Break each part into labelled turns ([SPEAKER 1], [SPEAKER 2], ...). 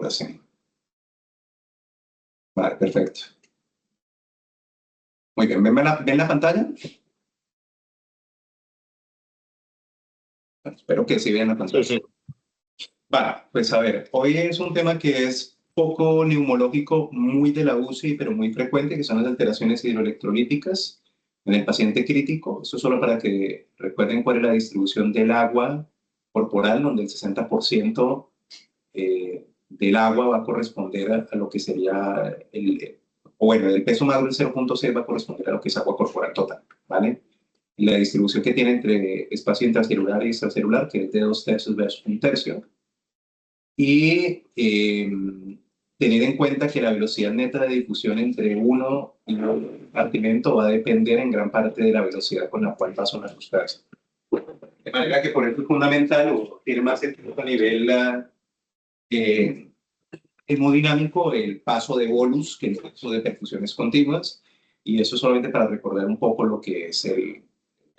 [SPEAKER 1] ahora sí. Vale, perfecto. Muy bien, ¿ven la pantalla? Bueno, espero que sí vean la pantalla.
[SPEAKER 2] Sí, sí.
[SPEAKER 1] Vale, pues a ver, hoy es un tema que es poco neumológico, muy de la UCI, pero muy frecuente, que son las alteraciones hidroelectrolíticas en el paciente crítico. Eso solo para que recuerden cuál es la distribución del agua corporal, donde el 60% del agua va a corresponder a lo que sería el peso magro del 0.6 va a corresponder a lo que es agua corporal total, ¿vale? La distribución que tiene entre espacio intracelular y extracelular, que es de 2/3 versus 1/3. Y tener en cuenta que la velocidad neta de difusión entre uno y otro compartimento va a depender en gran parte de la velocidad con la cual pasa una sustancia. De manera que por eso es fundamental o tiene más sentido a nivel hemodinámico el paso de bolus que el paso de perfusiones continuas, y eso solamente para recordar un poco lo que es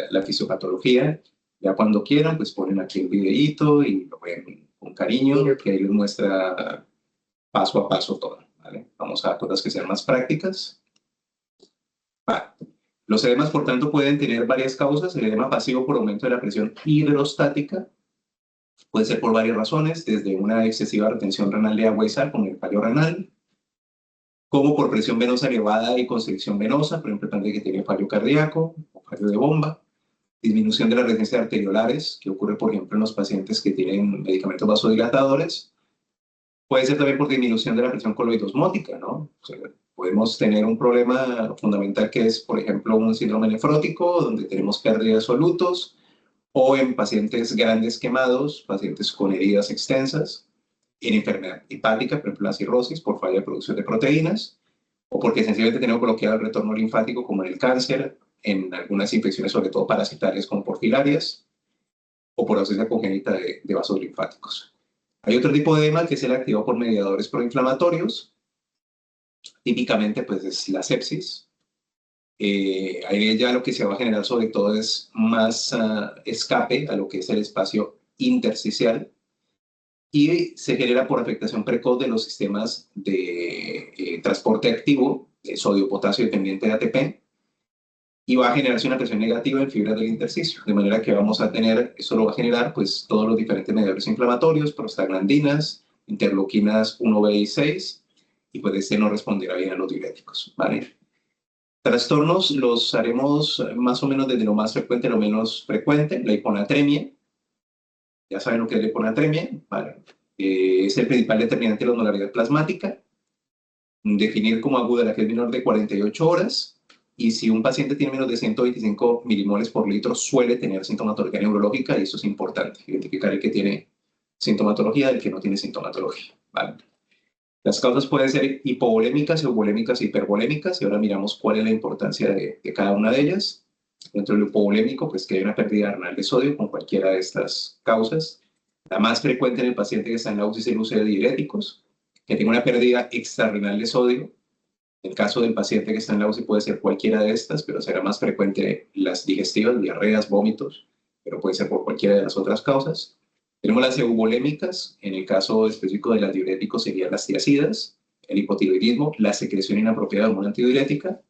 [SPEAKER 1] la fisiopatología. Ya cuando quieran, pues ponen aquí el videíto y lo ven con cariño, que ahí les muestra paso a paso todo, ¿vale? Vamos a cosas que sean más prácticas. Vale. Los edemas, por tanto, pueden tener varias causas. El edema pasivo por aumento de la presión hidrostática puede ser por varias razones, desde una excesiva retención renal de agua y sal, como el fallo renal, como por presión venosa elevada y constricción venosa, por ejemplo, el paciente que tiene fallo cardíaco o fallo de bomba, disminución de las resistencias arteriolares, que ocurre, por ejemplo, en los pacientes que tienen medicamentos vasodilatadores. Puede ser también por disminución de la presión coloidosmótica, ¿no? O sea, podemos tener un problema fundamental que es, por ejemplo, un síndrome nefrótico, donde tenemos pérdida de solutos, o en pacientes grandes quemados, pacientes con heridas extensas, en enfermedad hepática, por ejemplo, la cirrosis, por falla de producción de proteínas, o porque sencillamente tenemos bloqueado el retorno linfático, como en el cáncer, en algunas infecciones, sobre todo parasitarias, como por filarias, o por ausencia congénita de vasos linfáticos. Hay otro tipo de edema que es el activado por mediadores proinflamatorios. Típicamente, pues, es la sepsis. Ahí ya lo que se va a generar sobre todo es más escape a lo que es el espacio intersticial, y se genera por afectación precoz de los sistemas de transporte activo de sodio, potasio dependiente de ATP, y va a generarse una presión negativa en fibras del intersticio, de manera que vamos a tener, eso lo va a generar pues todos los diferentes mediadores inflamatorios, prostaglandinas, interleuquinas 1B y 6, y pues este no responderá bien a los diuréticos, ¿vale? Trastornos los haremos más o menos desde lo más frecuente a lo menos frecuente. La hiponatremia, ya saben lo que es la hiponatremia, ¿vale? Es el principal determinante de la osmolaridad plasmática. Definir como aguda la que es menor de 48 horas, y si un paciente tiene menos de 125 milimoles por litro suele tener sintomatología neurológica, y eso es importante, identificar el que tiene sintomatología del que no tiene sintomatología, ¿vale? Las causas pueden ser hipovolémicas, euvolémicas e hipervolémicas, y ahora miramos cuál es la importancia de cada una de ellas. Dentro del hipovolémico, pues que hay una pérdida renal de sodio con cualquiera de estas causas. La más frecuente en el paciente que está en la UCI es el uso de diuréticos, que tiene una pérdida extrarrenal de sodio. En el caso del paciente que está en la UCI puede ser cualquiera de estas, pero será más frecuente las digestivas, diarreas, vómitos, pero puede ser por cualquiera de las otras causas. Tenemos las euvolémicas, en el caso específico de las diuréticos serían las tiacidas, el hipotiroidismo, la secreción inapropiada de hormona antidiurética,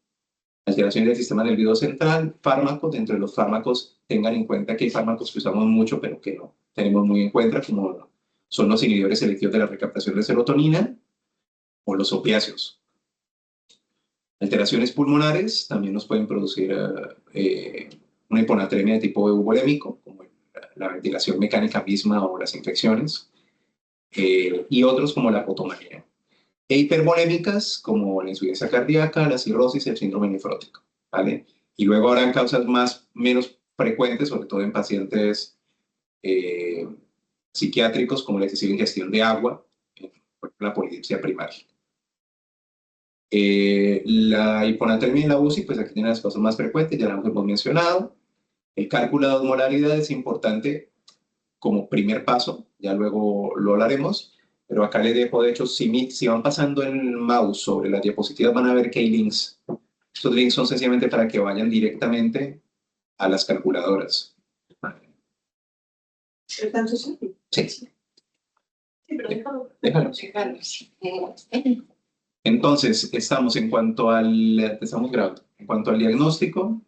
[SPEAKER 1] alteraciones del sistema nervioso central, fármacos. Dentro de los fármacos tengan en cuenta que hay fármacos que usamos mucho pero que no tenemos muy en cuenta, como son los inhibidores selectivos de la recaptación de serotonina o los opiáceos. Alteraciones pulmonares también nos pueden producir una hiponatremia de tipo euvolémico, como la ventilación mecánica misma o las infecciones, y otros como la apotomanía. E hipervolémicas como la insuficiencia cardíaca, la cirrosis, el síndrome nefrótico, ¿vale? Y luego habrán causas menos frecuentes, sobre todo en pacientes psiquiátricos, como la excesiva ingestión de agua, por ejemplo, la polidipsia primaria. La hiponatremia en la UCI, pues aquí tiene las cosas más frecuentes, ya las hemos mencionado. El cálculo de osmolaridad es importante como primer paso, ya luego lo hablaremos, pero acá les dejo, de hecho, si van pasando el mouse sobre las diapositivas van a ver que hay links. Estos links son sencillamente para que vayan directamente a las calculadoras.
[SPEAKER 3] ¿Están sus?
[SPEAKER 1] Sí.
[SPEAKER 2] Sí, pero
[SPEAKER 1] Déjalo. Entonces, estamos grabando. En cuanto al diagnóstico,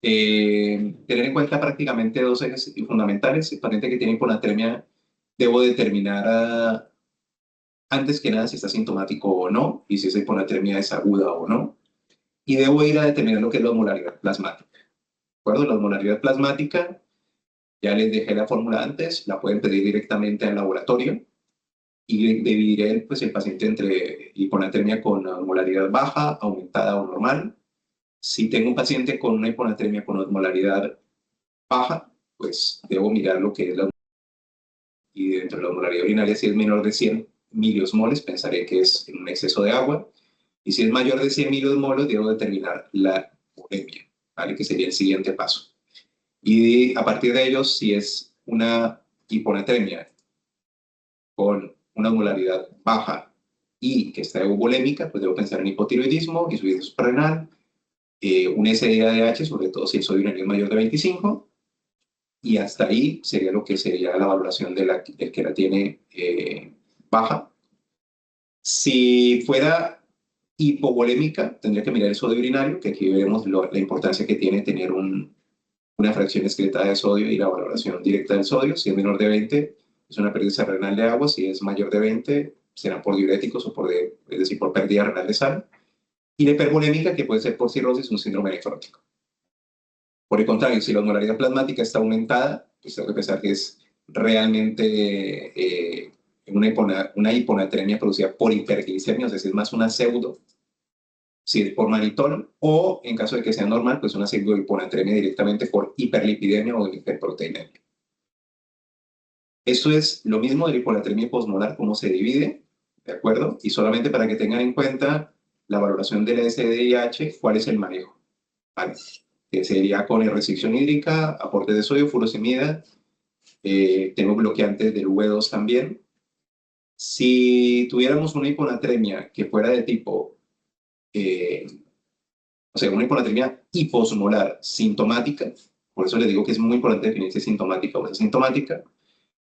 [SPEAKER 1] tener en cuenta prácticamente dos ejes fundamentales. El paciente que tiene hiponatremia, debo determinar antes que nada si está sintomático o no, y si esa hiponatremia es aguda o no. Y debo ir a determinar lo que es la osmolaridad plasmática. ¿De acuerdo? La osmolaridad plasmática, ya les dejé la fórmula antes, la pueden pedir directamente al laboratorio y dividiré pues, el paciente entre hiponatremia con osmolaridad baja, aumentada o normal. Si tengo un paciente con una hiponatremia con osmolaridad baja, pues debo mirar lo que es la, y dentro de la osmolaridad urinaria, si es menor de 100 miliosmoles, pensaré que es un exceso de agua. Y si es mayor de 100 miliosmoles, debo determinar la uремia, ¿vale? Que sería el siguiente paso. Y a partir de ellos, si es una hiponatremia con una osmolaridad baja y que está eubolémica, pues debo pensar en hipotiroidismo, insuficiencia suprarrenal, un SIADH, sobre todo si el sodio urinarios es mayor de 25, y hasta ahí sería lo que sería la valoración del que la tiene baja. Si fuera hipovolémica, tendría que mirar el sodio urinario, que aquí vemos la importancia que tiene tener una fracción excretada de sodio y la valoración directa del sodio. Si es menor de 20, es una pérdida renal de agua. Si es mayor de 20, será por diuréticos o es decir, por pérdida renal de sal. Y la hipervolémica, que puede ser por cirrosis, un síndrome nefrótico. Por el contrario, si la osmolaridad plasmática está aumentada, pues tengo que pensar que es realmente una hiponatremia producida por hiperglicemia, o sea, es más una pseudo, si es por manitol, o en caso de que sea normal, pues una pseudohiponatremia directamente por hiperlipidemia o hiperproteinemia. Eso es lo mismo de la hiponatremia posmolar, cómo se divide, ¿de acuerdo? Y solamente para que tengan en cuenta la valoración del SDIH, cuál es el manejo, ¿vale? Que sería con restricción hídrica, aporte de sodio, furosemida, tengo bloqueantes del V2 también. Si tuviéramos una hiponatremia que fuera de tipo, o sea, una hiponatremia hiposmolar sintomática, por eso les digo que es muy importante definir si es sintomática o es asintomática.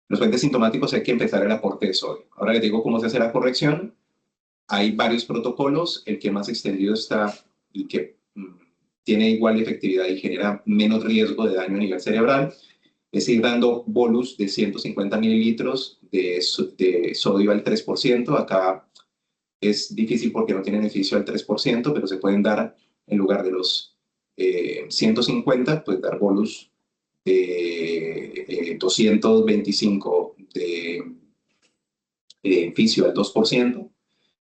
[SPEAKER 1] Los pacientes sintomáticos hay que empezar el aporte de sodio. Ahora les digo cómo se hace la corrección. Hay varios protocolos, el que más extendido está y que tiene igual efectividad y genera menos riesgo de daño a nivel cerebral, es ir dando bolus de 150 mililitros de sodio al 3%. Acá es difícil porque no tiene beneficio al 3%, pero se pueden dar en lugar de los 150, pues dar bolus de 225 de fisio al 2%,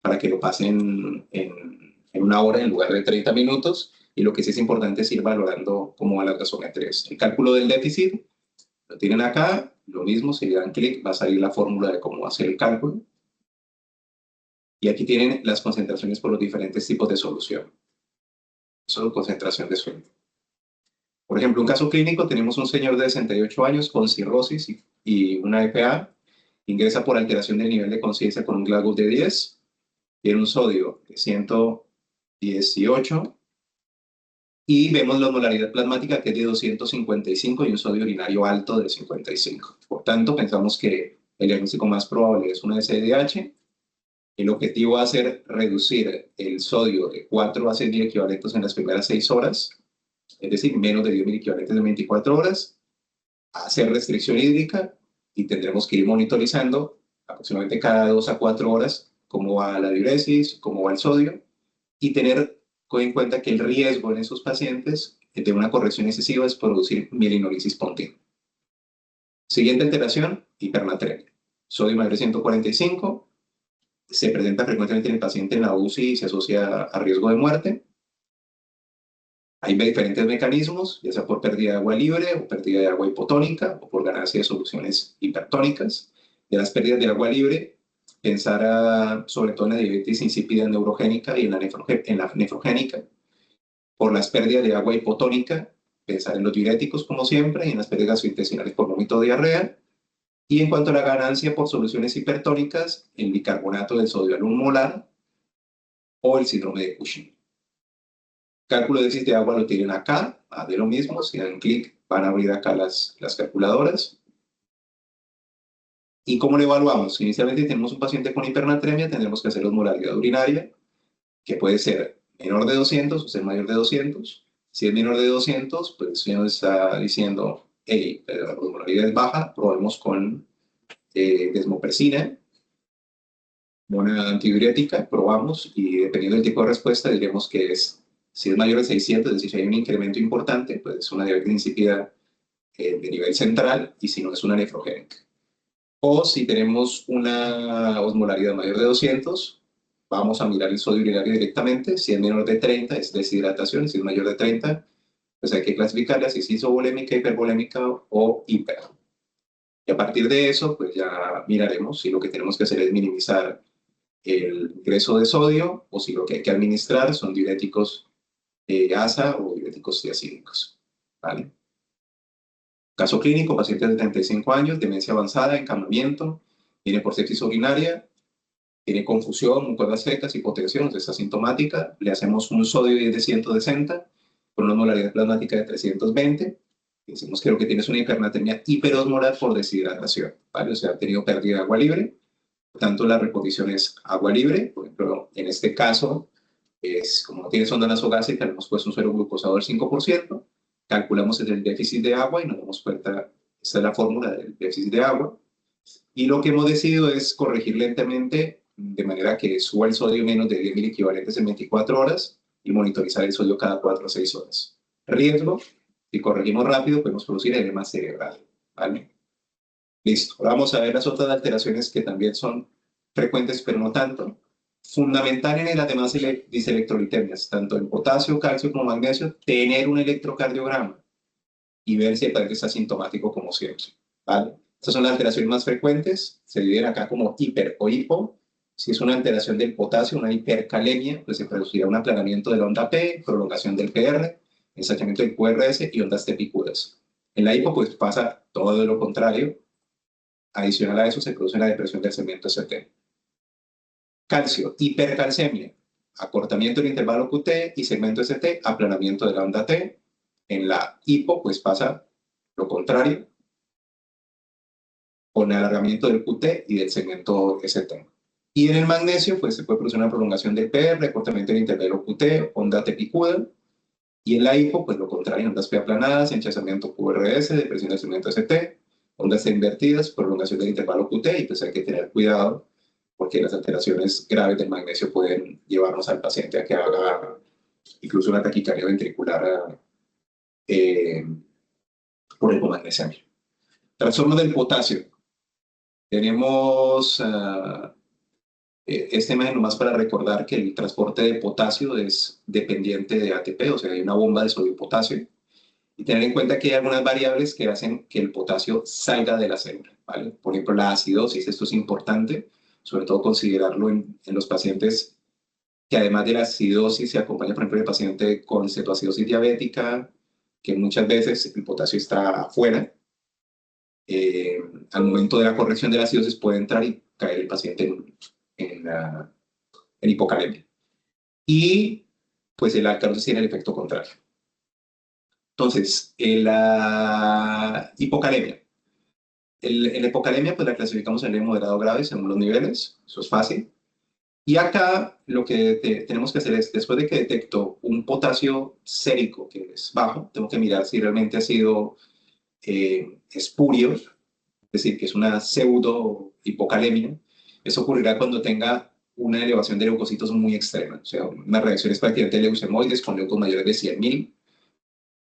[SPEAKER 1] para que lo pasen en una hora en lugar de 30 minutos. Y lo que sí es importante es ir valorando cómo van las gasometrías. El cálculo del déficit lo tienen acá, lo mismo, si le dan clic va a salir la fórmula de cómo hacer el cálculo. Y aquí tienen las concentraciones por los diferentes tipos de solución. Eso es concentración de sueño. Por ejemplo, un caso clínico, tenemos un señor de 68 años con cirrosis y una EPA, ingresa por alteración del nivel de conciencia con un Glasgow de 10, tiene un sodio de 118 y vemos la osmolaridad plasmática que es de 255 y un sodio urinario alto de 55. Por tanto, pensamos que el diagnóstico más probable es una SIADH. El objetivo va a ser reducir el sodio de 4 a 6 mil equivalentes en las primeras 6 horas, es decir, menos de 10 mil equivalentes en 24 horas, hacer restricción hídrica y tendremos que ir monitorizando aproximadamente cada 2 a 4 horas cómo va la diuresis, cómo va el sodio y tener en cuenta que el riesgo en esos pacientes de una corrección excesiva es producir mielinolisis pontina. Siguiente alteración, hipernatremia. Sodio mayor de 145, se presenta frecuentemente en el paciente en la UCI y se asocia a riesgo de muerte. Hay diferentes mecanismos, ya sea por pérdida de agua libre o pérdida de agua hipotónica o por ganancia de soluciones hipertónicas. De las pérdidas de agua libre, pensar sobre todo en la diabetes insípida neurogénica y en la nefrogénica. Por las pérdidas de agua hipotónica, pensar en los diuréticos como siempre y en las pérdidas gastrointestinales por vómito o diarrea. Y en cuanto a la ganancia por soluciones hipertónicas, el bicarbonato del sodio al 1 molar o el síndrome de Cushing. Cálculo de déficit de agua lo tienen acá, de lo mismo, si dan clic van a abrir acá las calculadoras. ¿Y cómo lo evaluamos? Inicialmente, si tenemos un paciente con hipernatremia, tendremos que hacer osmolaridad urinaria, que puede ser menor de 200 o ser mayor de 200. Si es menor de 200, pues ya nos está diciendo, hey, la osmolaridad es baja, probemos con desmopresina, una antidiurética, probamos y dependiendo del tipo de respuesta diremos que es, si es mayor de 600, es decir, si hay un incremento importante, pues es una diabetes insípida de nivel central y si no es una nefrogénica. O si tenemos una osmolaridad mayor de 200, vamos a mirar el sodio urinario directamente. Si es menor de 30, es deshidratación. Si es mayor de 30, pues hay que clasificarla si es isovolémica, hipervolémica o hiper. Y a partir de eso, pues ya miraremos si lo que tenemos que hacer es minimizar el ingreso de sodio o si lo que hay que administrar son diuréticos ASA o diuréticos diacídicos. ¿Vale? Caso clínico, paciente de 35 años, demencia avanzada, encamamiento, viene por sepsis urinaria, tiene confusión, mucosas secas, hipotensión, está sintomática, le hacemos un sodio de 160 con una osmolaridad plasmática de 320, y decimos que lo que tiene es una hipernatremia hiperosmolar por deshidratación, ¿vale? O sea, ha tenido pérdida de agua libre, por tanto la reposición es agua libre, por ejemplo, en este caso, es, como no tiene sonda nasogástrica, le hemos puesto un suero glucosador del 5%, calculamos el déficit de agua y nos damos cuenta, esta es la fórmula del déficit de agua, y lo que hemos decidido es corregir lentamente de manera que suba el sodio menos de 10.000 equivalentes en 24 horas y monitorizar el sodio cada 4 o 6 horas. Riesgo, si corregimos rápido podemos producir edema cerebral. ¿Vale? Listo. Ahora vamos a ver las otras alteraciones que también son frecuentes, pero no tanto. Fundamental en las demás diselectrolitemias, tanto en potasio, calcio como magnesio, tener un electrocardiograma y ver si el paciente está sintomático como siempre. ¿Vale? Estas son las alteraciones más frecuentes, se dividen acá como hiper o hipo. Si es una alteración del potasio, una hipercalemia, pues se producirá un aplanamiento de la onda P, prolongación del PR, ensanchamiento del QRS y ondas T picudas. En la hipo, pues pasa todo lo contrario. Adicional a eso, se produce la depresión del segmento ST. Calcio, hipercalcemia, acortamiento del intervalo QT y segmento ST, aplanamiento de la onda T. En la hipo, pues pasa lo contrario, con alargamiento del QT y del segmento ST. Y en el magnesio, pues se puede producir una prolongación del PR, acortamiento del intervalo QT, onda T picuda. Y en la hipo, pues lo contrario, ondas P aplanadas, enchazamiento QRS, depresión del segmento ST, ondas T invertidas, prolongación del intervalo QT, y pues hay que tener cuidado porque las alteraciones graves del magnesio pueden llevarnos al paciente a que haga incluso una taquicardia ventricular por hipomagnesemia. Trastorno del potasio. Tenemos esta imagen nomás para recordar que el transporte de potasio es dependiente de ATP, o sea, hay una bomba de sodio y potasio. Y tener en cuenta que hay algunas variables que hacen que el potasio salga de la célula, ¿vale? Por ejemplo, la acidosis, esto es importante, sobre todo considerarlo en los pacientes que además de la acidosis se acompaña, por ejemplo, el paciente con cetoacidosis diabética, que muchas veces el potasio está afuera. Al momento de la corrección de la acidosis puede entrar y caer el paciente en hipocalemia. Y pues el alcalosis tiene el efecto contrario. Entonces, la hipocalemia. En la hipocalemia, pues la clasificamos en leve, moderado, grave, según los niveles. Eso es fácil. Y acá lo que tenemos que hacer es, después de que detecto un potasio sérico que es bajo, tengo que mirar si realmente ha sido espurio, es decir, que es una pseudo hipocalemia. Eso ocurrirá cuando tenga una elevación de leucocitos muy extrema, o sea, unas reacciones prácticamente leucemoides con leucos mayores de 100.000.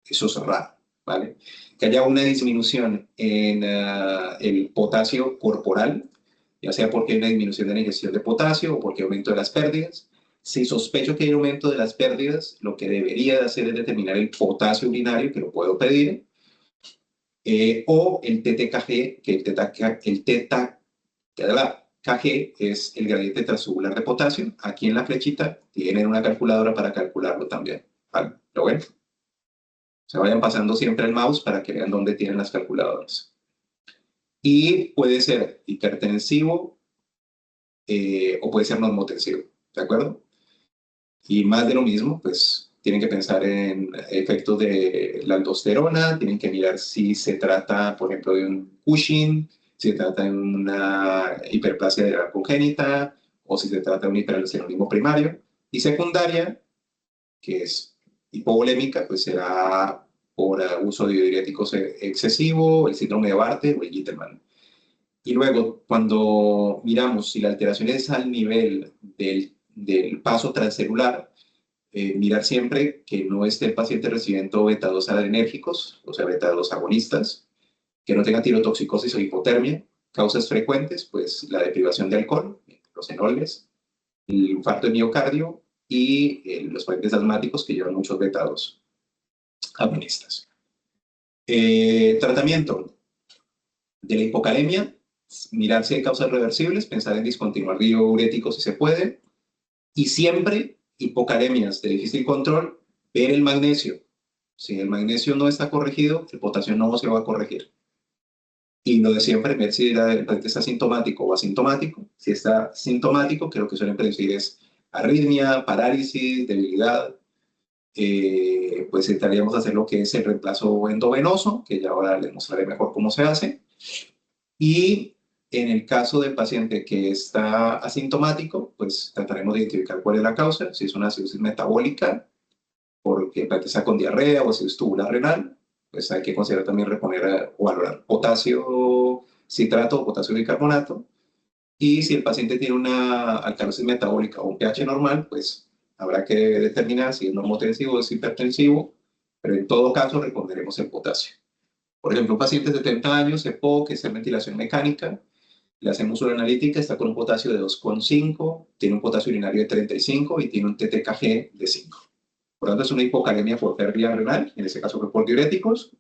[SPEAKER 1] Eso es raro, ¿vale? Que haya una disminución en el potasio corporal, ya sea porque hay una disminución de la ingestión de potasio o porque hay aumento de las pérdidas. Si sospecho que hay aumento de las pérdidas, lo que debería de hacer es determinar el potasio urinario, que lo puedo pedir, o el TTKG, que el TTKG es el gradiente transtubular de potasio. Aquí en la flechita tienen una calculadora para calcularlo también, ¿vale? ¿Lo ven? Se vayan pasando siempre el mouse para que vean dónde tienen las calculadoras. Y puede ser hipertensivo o puede ser normotensivo, ¿de acuerdo? Y más de lo mismo, pues tienen que pensar en efectos de la aldosterona, tienen que mirar si se trata, por ejemplo, de un Cushing, si se trata de una hiperplasia de congénita o si se trata de un hiperaldosteronismo primario. Y secundaria, que es hipovolémica, pues será por uso de diuréticos excesivo, el síndrome de Bartter o el Gitterman. Y luego, cuando miramos si la alteración es al nivel del paso transcelular, mirar siempre que no esté el paciente recibiendo beta-2 adrenérgicos, o sea, beta-2 agonistas, que no tenga tirotoxicosis o hipotermia. Causas frecuentes, pues la deprivación de alcohol, los enoles, el infarto de miocardio y los pacientes asmáticos que llevan muchos beta-2 agonistas. Tratamiento de la hipocalemia, mirar si hay causas reversibles, pensar en discontinuar diuréticos si se puede, y siempre hipocalemias de difícil control, ver el magnesio. Si el magnesio no está corregido, el potasio no se va a corregir. Y lo de siempre, ver si el paciente está sintomático o asintomático. Si está sintomático, que lo que suelen predecir es arritmia, parálisis, debilidad. Pues intentaríamos hacer lo que es el reemplazo endovenoso, que ya ahora les mostraré mejor cómo se hace. Y en el caso del paciente que está asintomático, pues trataremos de identificar cuál es la causa, si es una acidosis metabólica, porque el paciente está con diarrea o acidosis tubular renal, pues hay que considerar también reponer o valorar potasio citrato o potasio bicarbonato. Y si el paciente tiene una alcalosis metabólica o un pH normal, pues habrá que determinar si es normotensivo o es hipertensivo, pero en todo caso responderemos el potasio. Por ejemplo, un paciente de 70 años, EPO, que está en ventilación mecánica, le hacemos una analítica, está con un potasio de 2,5, tiene un potasio urinario de 35 y tiene un TTKG de 5. Por lo tanto, es una hipocalemia por pérdida renal, en este caso fue por diuréticos.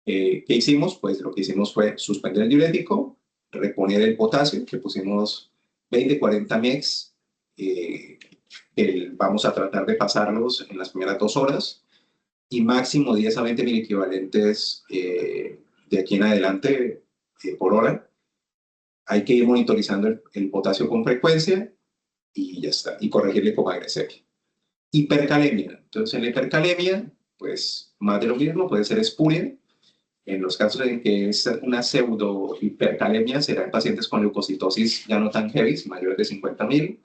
[SPEAKER 1] ¿Qué hicimos? Pues lo que hicimos fue suspender el diurético, reponer el potasio, que pusimos 20-40 mg, vamos a tratar de pasarlos en las primeras 2 horas, y máximo 10 a 20 miliequivalentes de aquí en adelante por hora. Hay que ir monitorizando el potasio con frecuencia y ya está, y corregir la hipomagnesemia. Hipercalemia. Entonces, en la hipercalemia, pues más de lo mismo, puede ser espuria. En los casos en que es una pseudo hipercalemia, será en pacientes con leucocitosis ya no tan heavy, mayores de 50.000.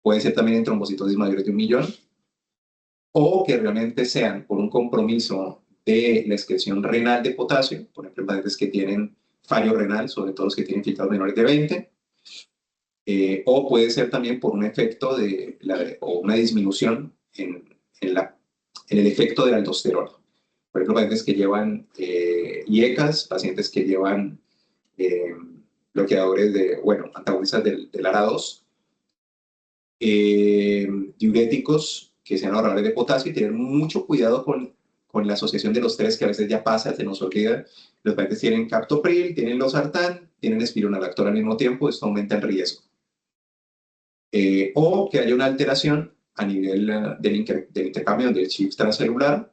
[SPEAKER 1] Puede ser también en trombocitosis mayores de 1.000.000. O que realmente sean por un compromiso de la excreción renal de potasio, por ejemplo, en pacientes que tienen fallo renal, sobre todo los que tienen filtrados menores de 20, o puede ser también por un efecto o una disminución en el efecto de la aldosterona. Por ejemplo, pacientes que llevan IECAS, pacientes que llevan bloqueadores antagonistas del ARA2, diuréticos que sean ahorradores de potasio y tener mucho cuidado con la asociación de los tres que a veces ya pasa, se nos olvida. Los pacientes tienen captopril, tienen losartán, tienen espironolactona al mismo tiempo, esto aumenta el riesgo. O que haya una alteración a nivel del intercambio del chip transcelular,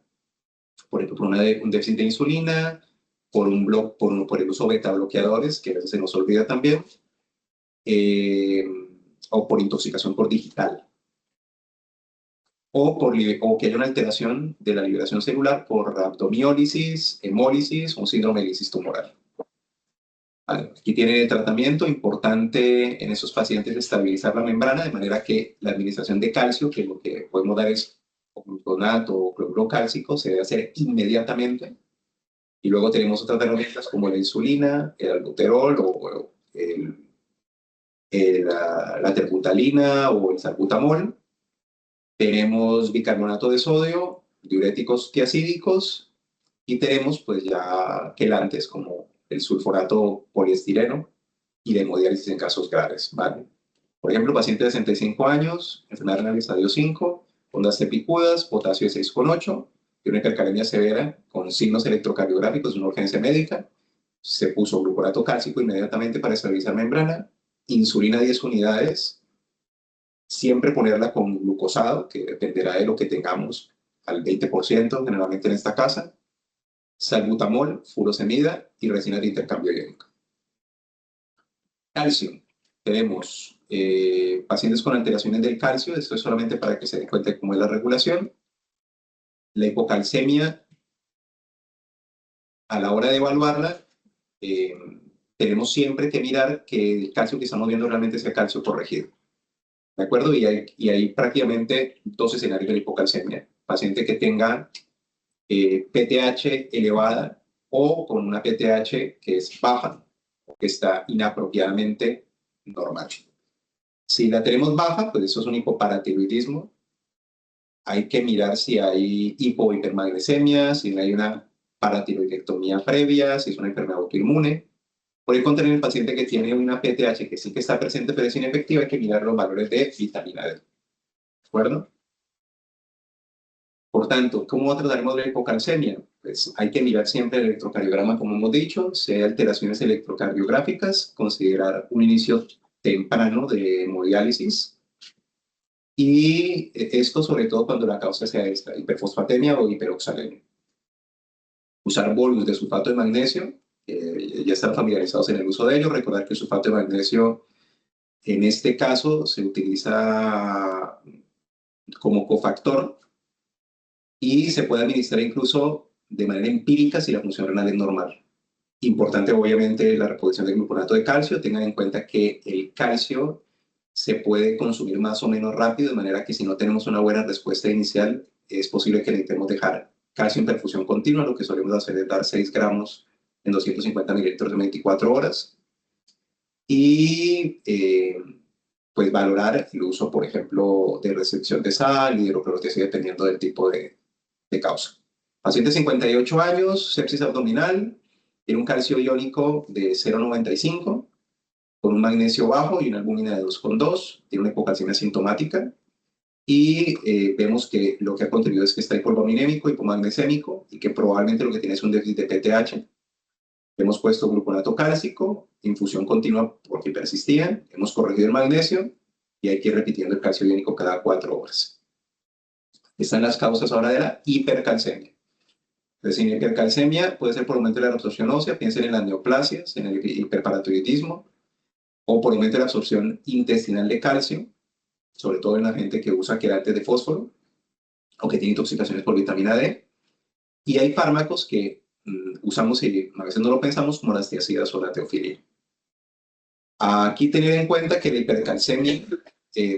[SPEAKER 1] por ejemplo, por un déficit de insulina, por el uso de beta bloqueadores, que a veces se nos olvida también, o por intoxicación por digital. O que haya una alteración de la liberación celular por rhabdomiólisis, hemólisis o un síndrome de lisis tumoral. Vale. Aquí tiene el tratamiento importante en esos pacientes de estabilizar la membrana, de manera que la administración de calcio, que lo que podemos dar es gluconato o cloruro cálcico, se debe hacer inmediatamente. Y luego tenemos otras herramientas como la insulina, el albuterol o la terbutalina o el salbutamol. Tenemos bicarbonato de sodio, diuréticos tiacídicos y tenemos pues ya quelantes como el sulforato poliestireno y la hemodiálisis en casos graves, ¿vale? Por ejemplo, paciente de 65 años, enfermedad renal estadio 5, ondas tepicudas, potasio de 6,8, y una hipercalemia severa con signos electrocardiográficos, una urgencia médica. Se puso gluconato cálcico inmediatamente para estabilizar membrana, insulina 10 unidades, siempre ponerla con glucosado, que dependerá de lo que tengamos, al 20% generalmente en esta casa, salbutamol, furosemida y resina de intercambio iónico. Calcio. Tenemos pacientes con alteraciones del calcio, esto es solamente para que se den cuenta de cómo es la regulación. La hipocalcemia, a la hora de evaluarla, eh, tenemos siempre que mirar que el calcio que estamos viendo realmente sea calcio corregido. ¿De acuerdo? Y hay prácticamente dos escenarios de la hipocalcemia. Paciente que tenga PTH elevada o con una PTH que es baja, que está inapropiadamente normal. Si la tenemos baja, pues eso es un hipoparatiroidismo. Hay que mirar si hay hipohipermagnesemia, si hay una paratiroidectomía previa, si es una enfermedad autoinmune. Por el contrario, el paciente que tiene una PTH que sí que está presente pero es inefectiva, hay que mirar los valores de vitamina D. ¿De acuerdo? Por tanto, ¿cómo trataremos la hipocalcemia? Pues hay que mirar siempre el electrocardiograma, como hemos dicho, si hay alteraciones electrocardiográficas, considerar un inicio temprano de hemodiálisis, y esto sobre todo cuando la causa sea esta, hiperfosfatemia o hiperoxalemia. Usar bolus de sulfato de magnesio, ya están familiarizados en el uso de ello. Recordar que el sulfato de magnesio en este caso se utiliza como cofactor y se puede administrar incluso de manera empírica si la función renal es normal. Importante, obviamente, la reposición del gluconato de calcio. Tengan en cuenta que el calcio se puede consumir más o menos rápido, de manera que si no tenemos una buena respuesta inicial, es posible que necesitemos dejar calcio en perfusión continua. Lo que solemos hacer es dar 6 gramos en 250 mililitros en 24 horas. Y pues valorar el uso, por ejemplo, de recepción de sal y hidroclorotiazida, dependiendo del tipo de causa. Paciente de 58 años, sepsis abdominal, tiene un calcio iónico de 0,95, con un magnesio bajo y una albúmina de 2,2, tiene una hipocalcemia sintomática, y vemos que lo que ha contribuido es que está hipoalbuminémico, hipomagnesémico, y que probablemente lo que tiene es un déficit de PTH. Hemos puesto gluconato cálcico, infusión continua porque persistía, hemos corregido el magnesio, y hay que ir repitiendo el calcio iónico cada 4 horas. Están las causas ahora de la hipercalcemia. Es decir, la hipercalcemia puede ser por aumento de la absorción ósea, piensen en las neoplasias, en el hiperparatiroidismo, o por aumento de la absorción intestinal de calcio, sobre todo en la gente que usa quelates de fósforo o que tiene intoxicaciones por vitamina D. Y hay fármacos que usamos y a veces no lo pensamos, como las tiazidas o la teofilina. Aquí tener en cuenta que la hipercalcemia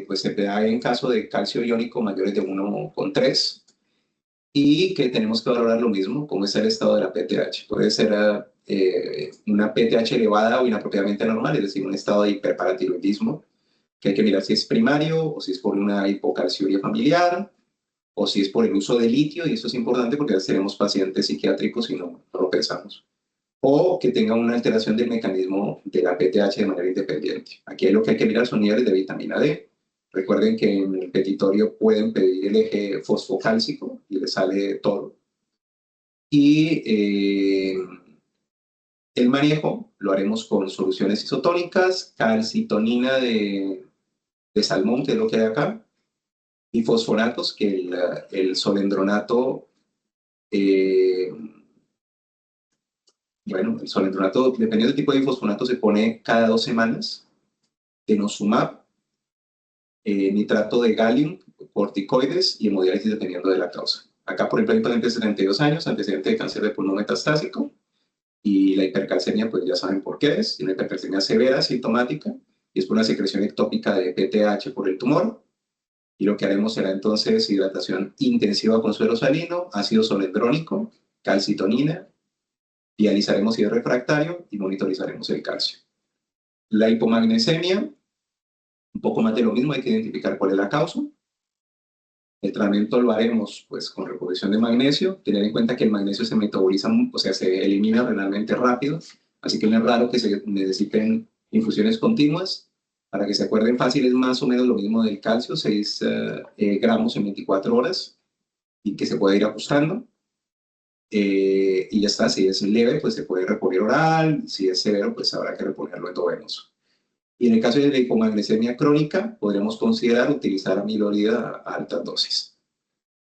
[SPEAKER 1] pues se da en caso de calcio iónico mayores de 1,3, y que tenemos que valorar lo mismo, cómo está el estado de la PTH. Puede ser una PTH elevada o inapropiadamente normal, es decir, un estado de hiperparatiroidismo, que hay que mirar si es primario o si es por una hipocalciuria familiar o si es por el uso de litio, y eso es importante porque ya seremos pacientes psiquiátricos y no lo pensamos. O que tenga una alteración del mecanismo de la PTH de manera independiente. Aquí lo que hay que mirar son niveles de vitamina D. Recuerden que en el petitorio pueden pedir el eje fosfocálcico y le sale todo. Y el manejo lo haremos con soluciones isotónicas, calcitonina de salmón, que es lo que hay acá, y fosfonatos, que el solendronato, bueno, el solendronato, dependiendo del tipo de fosfonato, se pone cada 2 semanas. Denosumab, nitrato de galio, corticoides y hemodiálisis dependiendo de la causa. Acá, por ejemplo, hay un paciente de 72 años, antecedente de cáncer de pulmón metastásico, y la hipercalcemia, pues ya saben por qué es, una hipercalcemia severa, sintomática, y es por una secreción ectópica de PTH por el tumor. Y lo que haremos será entonces hidratación intensiva con suero salino, ácido solendrónico, calcitonina, dializaremos si es refractario y monitorizaremos el calcio. La hipomagnesemia, un poco más de lo mismo, hay que identificar cuál es la causa. El tratamiento lo haremos pues con reposición de magnesio, tener en cuenta que el magnesio se metaboliza, o sea, se elimina renalmente rápido, así que no es raro que se necesiten infusiones continuas. Para que se acuerden fácil, es más o menos lo mismo del calcio, 6 gramos en 24 horas, y que se puede ir ajustando. Y ya está, si es leve, pues se puede reponer oral, si es severo, pues habrá que reponerlo endovenoso. Y en el caso de la hipomagnesemia crónica, podríamos considerar utilizar amilorida a altas dosis.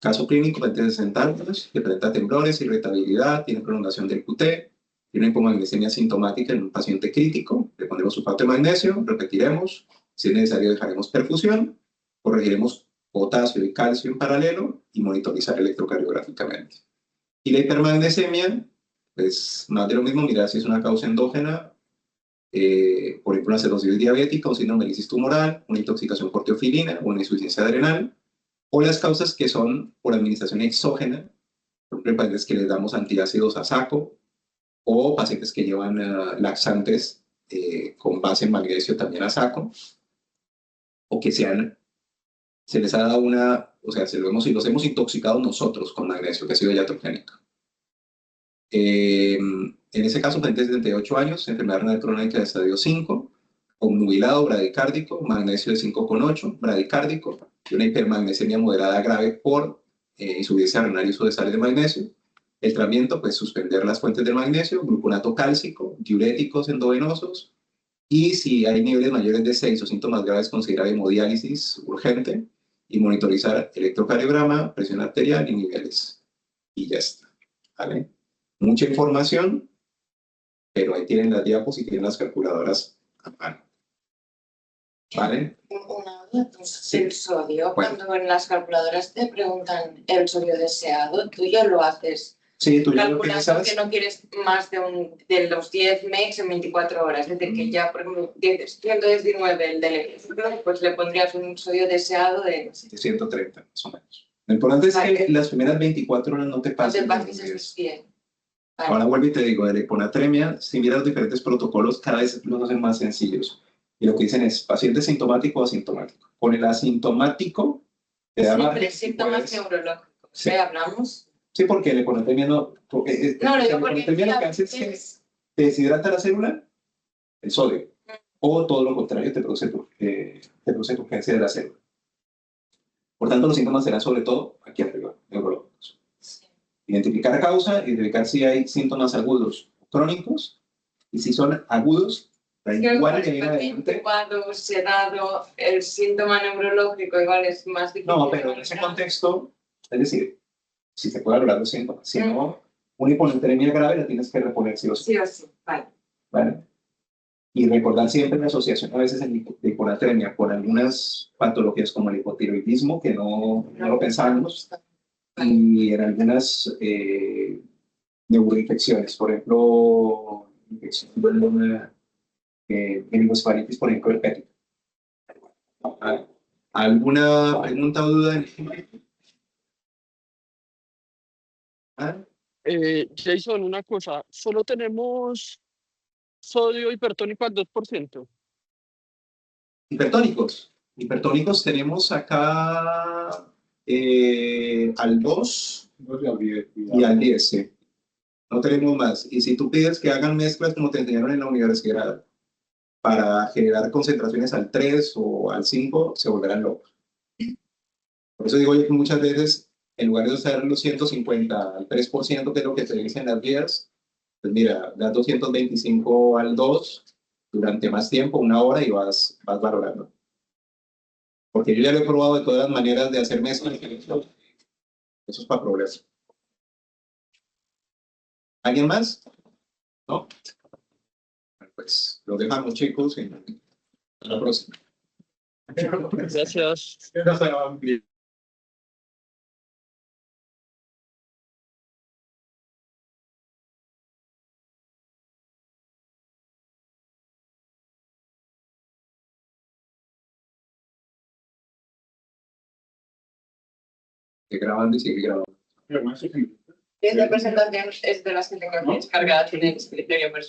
[SPEAKER 1] Caso clínico, paciente de 60 años, que presenta temblores, irritabilidad, tiene prolongación del QT, tiene hipomagnesemia sintomática en un paciente crítico, le ponemos sulfato de magnesio, repetiremos, si es necesario dejaremos perfusión, corregiremos potasio y calcio en paralelo y monitorizar electrocardiográficamente. Y la hipermagnesemia, pues más de lo mismo, mirar si es una causa endógena, por ejemplo, una acidosis diabética, un síndrome de lisis tumoral, una intoxicación por teofilina, una insuficiencia adrenal, o las causas que son por administración exógena, por ejemplo, pacientes que les damos antiácidos a saco, o pacientes que llevan laxantes con base en magnesio también a saco, o que se les ha dado o sea, los hemos intoxicado nosotros con magnesio, que ha sido iatrogénico. En ese caso, pacientes de 78 años, enfermedad renal crónica de estadio 5, obnubilado, bradicárdico, magnesio de 5,8, bradicárdico, y una hipermagnesemia moderada grave por insuficiencia renal y uso de sales de magnesio. El tratamiento, pues suspender las fuentes del magnesio, gluconato cálcico, diuréticos endovenosos, y si hay niveles mayores de 6 o síntomas graves, considerar hemodiálisis urgente y monitorizar electrocardiograma, presión arterial y niveles. Y ya está. ¿Vale? Mucha información, pero ahí tienen las diapos y tienen las calculadoras a mano. ¿Vale?
[SPEAKER 2] Una duda,
[SPEAKER 1] Sí.
[SPEAKER 2] el sodio,
[SPEAKER 1] Bueno.
[SPEAKER 2] cuando en las calculadoras te preguntan el sodio deseado, tú ya lo haces.
[SPEAKER 1] Sí, tú ya lo
[SPEAKER 2] Calculando
[SPEAKER 1] piensas.
[SPEAKER 2] que no quieres más de los 10 megs en 24 horas. Es decir, que ya, por ejemplo, 119 el del ejemplo, pues le pondrías un sodio deseado de
[SPEAKER 1] 130, más o menos. Lo importante es que las primeras 24 horas no te pases.
[SPEAKER 2] No te pases esos 10. Vale.
[SPEAKER 1] Ahora vuelvo y te digo, de la hiponatremia, si miras los diferentes protocolos, cada vez los hacen más sencillos. Y lo que dicen es paciente sintomático o asintomático. Con el asintomático, te da margen.
[SPEAKER 2] Siempre síntomas neurológicos.
[SPEAKER 1] Sí.
[SPEAKER 2] ¿Hablamos?
[SPEAKER 1] Sí, porque la hiponatremia no.
[SPEAKER 2] No,
[SPEAKER 1] la hiponatremia lo que hace es que te deshidrata la célula, el sodio. O todo lo contrario, te produce turgencia de la célula. Por tanto, los síntomas serán sobre todo aquí arriba, neurológicos.
[SPEAKER 2] Sí.
[SPEAKER 1] Identificar causa, identificar si hay síntomas agudos o crónicos, y si son agudos, da igual que viene adelante.
[SPEAKER 2] Sedado, el síntoma neurológico igual es más difícil.
[SPEAKER 1] No, pero en ese contexto, es decir, si se puede hablar de síntomas, si no, una hiponatremia grave la tienes que reponer sí o sí.
[SPEAKER 2] Sí o sí, vale.
[SPEAKER 1] ¿Vale? Y recordar siempre la asociación a veces de hiponatremia por algunas patologías como el hipotiroidismo, que no lo pensábamos, y en algunas neuroinfecciones, por ejemplo, infección meningoencefalitis, por ejemplo, hepática. ¿Alguna pregunta o duda?
[SPEAKER 3] Jason, una cosa, solo tenemos sodio hipertónico al 2%.
[SPEAKER 1] Hipertónicos tenemos acá al 2 y al 10, sí. No tenemos más. Y si tú pides que hagan mezclas como te enseñaron en la universidad para generar concentraciones al 3 o al 5, se volverán locos. Por eso digo yo que muchas veces, en lugar de usar los 150 al 3%, que es lo que te dicen las guías, pues mira, das 225 al 2 durante más tiempo, una hora, y vas valorando. Porque yo ya lo he probado de todas las maneras de hacer mezclas. Eso es para progreso. ¿Alguien más? ¿No? Pues lo dejamos, chicos, y hasta la próxima.
[SPEAKER 3] Gracias.
[SPEAKER 1] Sigue grabando y sigue grabando.
[SPEAKER 2] Esta presentación es de las que tengo descargadas en el escritorio personal.